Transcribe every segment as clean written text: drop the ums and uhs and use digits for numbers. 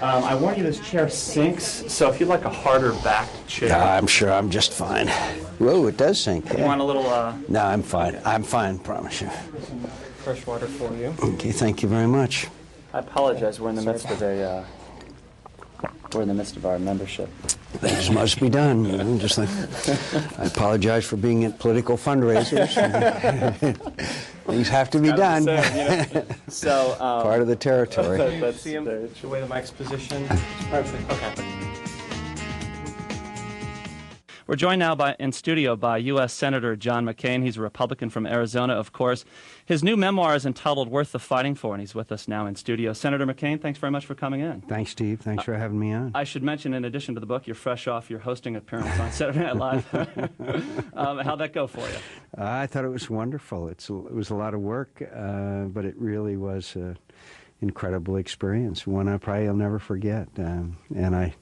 I warn you, this chair sinks, so if you'd like a harder backed chair. I'm sure I'm just fine. Whoa, it does sink. You want a little... No, I'm fine. I'm fine, promise you. Fresh water for you. Okay, thank you very much. I apologize. We're in the midst of our membership. Things must be done. You know, just like I apologize for being at political fundraisers. Things have to be done. So part of the territory. Let's see the way the mic's positioned. Perfect. Okay. We're joined now in studio by U.S. Senator John McCain. He's a Republican from Arizona, of course. His new memoir is entitled Worth the Fighting For, and he's with us now in studio. Senator McCain, thanks very much for coming in. Thanks, Steve. Thanks for having me on. I should mention, in addition to the book, you're fresh off your hosting appearance on Saturday Night Live. How'd that go for you? I thought it was wonderful. It was a lot of work, but it really was an incredible experience, one I probably will never forget. And I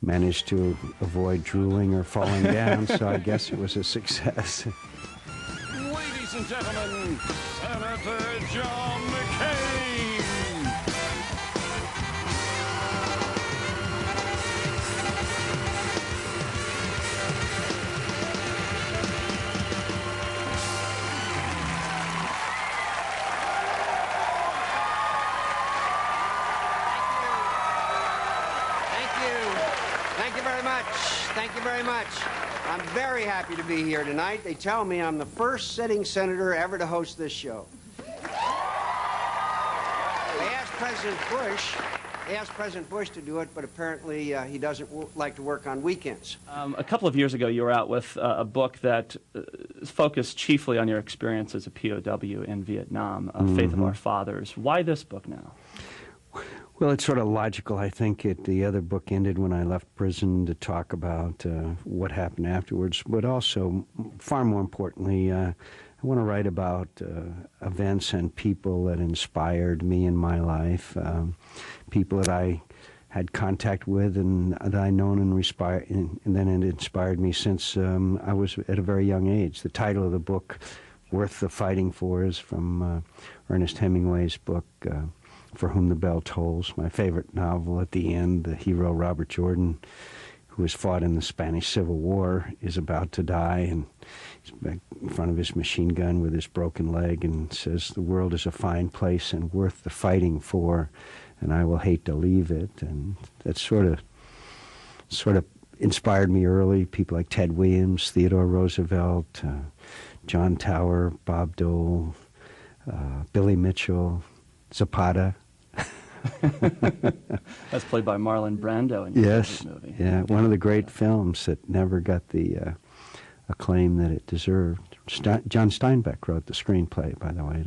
managed to avoid drooling or falling down, so I guess it was a success. Ladies and gentlemen, Senator John McCain. Thank you very much. I'm very happy to be here tonight. They tell me I'm the first sitting senator ever to host this show. They asked President Bush to do it, but apparently he doesn't like to work on weekends. A couple of years ago, you were out with a book that focused chiefly on your experience as a POW in Vietnam, Faith of Our Fathers. Why this book now? Well, it's sort of logical, I think. The other book ended when I left prison to talk about what happened afterwards, but also, far more importantly, I want to write about events and people that inspired me in my life, people that I had contact with and that I known and then it inspired me since I was at a very young age. The title of the book, Worth the Fighting For, is from Ernest Hemingway's book, For Whom the Bell Tolls, my favorite novel. At the end, the hero Robert Jordan, who has fought in the Spanish Civil War, is about to die, and he's back in front of his machine gun with his broken leg and says, "The world is a fine place and worth the fighting for, and I will hate to leave it." And that sort of inspired me early. People like Ted Williams, Theodore Roosevelt, John Tower, Bob Dole, Billy Mitchell, Zapata. That's played by Marlon Brando in your movie. Yeah, one of the great films that never got the acclaim that it deserved. John Steinbeck wrote the screenplay, by the way,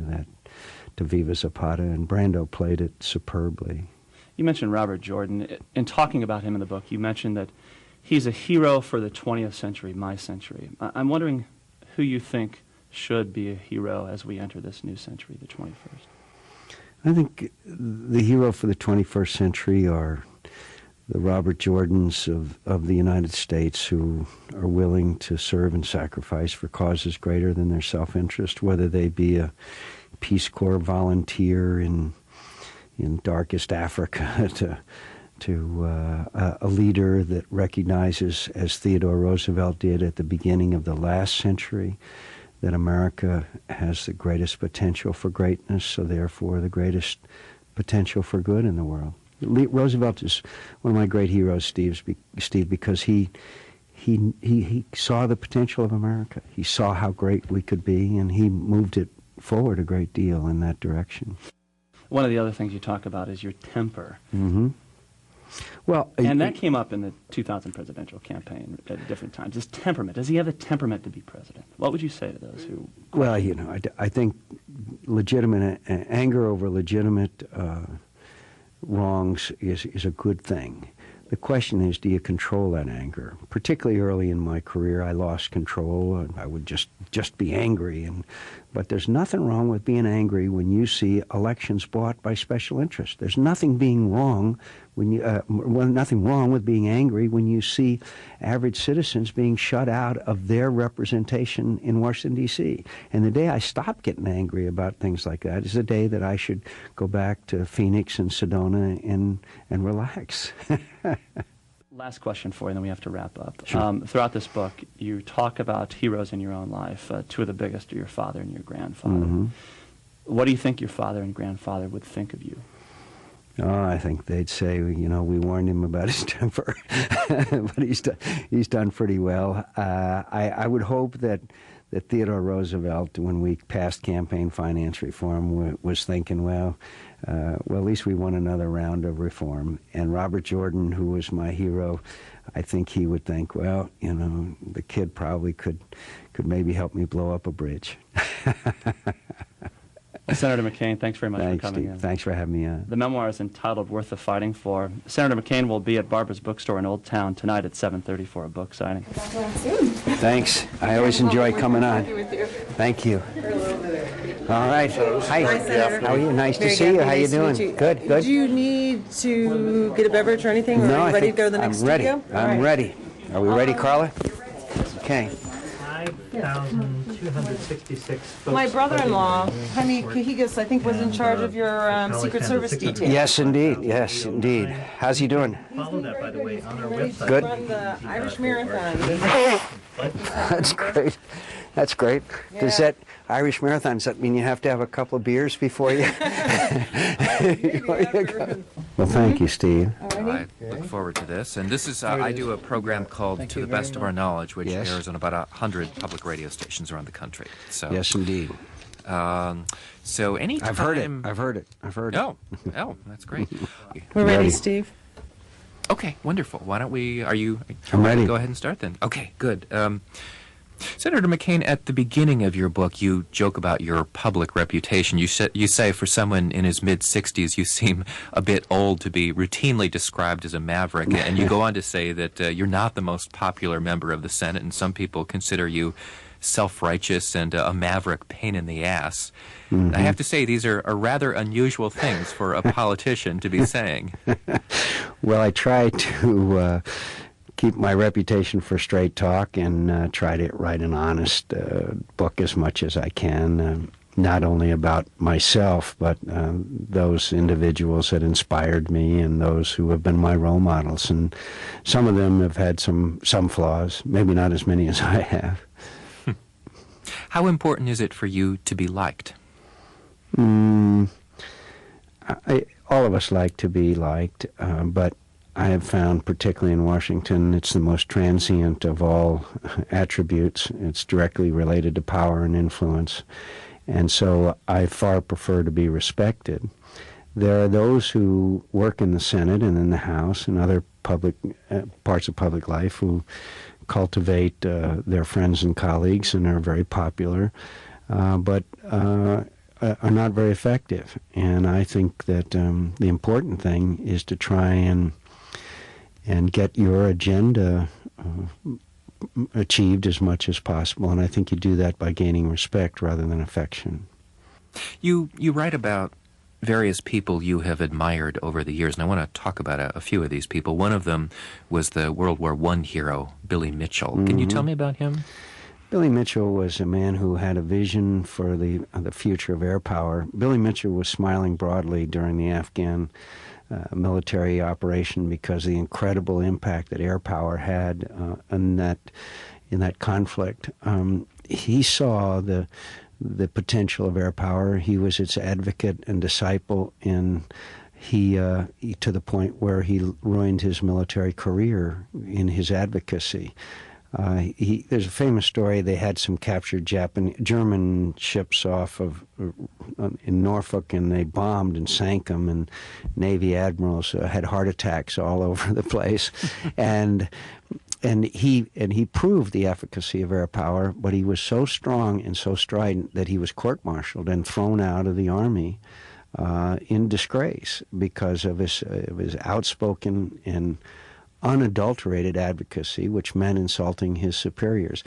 to Viva Zapata, and Brando played it superbly. You mentioned Robert Jordan. In talking about him in the book, you mentioned that he's a hero for the 20th century, my century. I'm wondering who you think should be a hero as we enter this new century, the 21st. I think the hero for the 21st century are the Robert Jordans of the United States, who are willing to serve and sacrifice for causes greater than their self-interest, whether they be a Peace Corps volunteer in darkest Africa to a leader that recognizes, as Theodore Roosevelt did at the beginning of the last century, that America has the greatest potential for greatness, so therefore the greatest potential for good in the world. Roosevelt is one of my great heroes, Steve, because he saw the potential of America. He saw how great we could be, and he moved it forward a great deal in that direction. One of the other things you talk about is your temper. Mm-hmm. Well, and that came up in the 2000 presidential campaign at different times. His temperament. Does he have the temperament to be president? What would you say to those who... Well, you know, I think legitimate anger over legitimate wrongs is a good thing. The question is, do you control that anger? Particularly early in my career, I lost control, and I would just be angry. But there's nothing wrong with being angry when you see elections bought by special interests. There's nothing being wrong when you well, nothing wrong with being angry when you see average citizens being shut out of their representation in Washington, D.C. And the day I stop getting angry about things like that is the day that I should go back to Phoenix and Sedona and relax. Last question for you, and then we have to wrap up. Sure. Throughout this book, you talk about heroes in your own life. Two of the biggest are your father and your grandfather. Mm-hmm. What do you think your father and grandfather would think of you? Oh, I think they'd say, you know, we warned him about his temper, but he's done pretty well. I would hope that Theodore Roosevelt, when we passed campaign finance reform, was thinking, well, at least we won another round of reform. And Robert Jordan, who was my hero, I think he would think, well, you know, the kid probably could maybe help me blow up a bridge. Senator McCain, thanks very much for coming Steve. in. Thanks for having me on. The memoir is entitled Worth the Fighting For. Senator McCain will be at Barbara's Bookstore in Old Town tonight at 7:30 for a book signing. Thanks. I always enjoy coming on. Thank you. All right. Hi. Senator. How are you? Nice to Very see good. you. How you Nice to doing? meet you. Good, good. Do you need to get a beverage or anything? Or No, are I you ready think to go to the next I'm ready. studio? All I'm right. ready. Are we ready, Carla? Okay. 5,266 folks. My brother-in-law, Jaime Cajigas, I think, was in charge of your Secret Service detail. Yes, indeed. Yes, indeed. How's he doing? Follow that, by the way, on our website. Good. Run the Irish Marathon. That's great. That's great. Does that Irish marathon, does that mean you have to have a couple of beers before you? Before you go? Well, thank you, Steve. I look forward to this. And this is, I do a program called To the Best of Our Knowledge, which Yes. airs on about 100 public radio stations around the country. So, Yes, indeed. so anytime... I've heard it. I've heard it. I've heard it. Oh, that's great. We're ready, Ready. Steve. Okay, wonderful. Why don't we, are you... I'm ready. Go ahead and start then. Okay, good. Senator McCain, at the beginning of your book, you joke about your public reputation. You say for someone in his mid-60s, you seem a bit old to be routinely described as a maverick. And you go on to say that you're not the most popular member of the Senate, and some people consider you self-righteous and a maverick pain in the ass. Mm-hmm. I have to say, these are rather unusual things for a politician to be saying. Well, I try to keep my reputation for straight talk and try to write an honest book as much as I can, not only about myself, but those individuals that inspired me and those who have been my role models. And some of them have had some flaws, maybe not as many as I have. How important is it for you to be liked? All of us like to be liked, but I have found, particularly in Washington, it's the most transient of all attributes. It's directly related to power and influence. And so I far prefer to be respected. There are those who work in the Senate and in the House and other public parts of public life who cultivate their friends and colleagues and are very popular, but are not very effective. And I think that the important thing is to try and get your agenda achieved as much as possible. And I think you do that by gaining respect rather than affection. You write about various people you have admired over the years, and I want to talk about a few of these people. One of them was the World War I hero, Billy Mitchell. Mm-hmm. Can you tell me about him? Billy Mitchell was a man who had a vision for the future of air power. Billy Mitchell was smiling broadly during the Afghan military operation because of the incredible impact that air power had in that conflict. He saw the potential of air power. He was its advocate and disciple, and he to the point where he ruined his military career in his advocacy. There's a famous story. They had some captured German ships off of in Norfolk, and they bombed and sank them. And Navy admirals had heart attacks all over the place, and he proved the efficacy of air power. But he was so strong and so strident that he was court-martialed and thrown out of the Army in disgrace because of his outspoken and unadulterated advocacy, which meant insulting his superiors.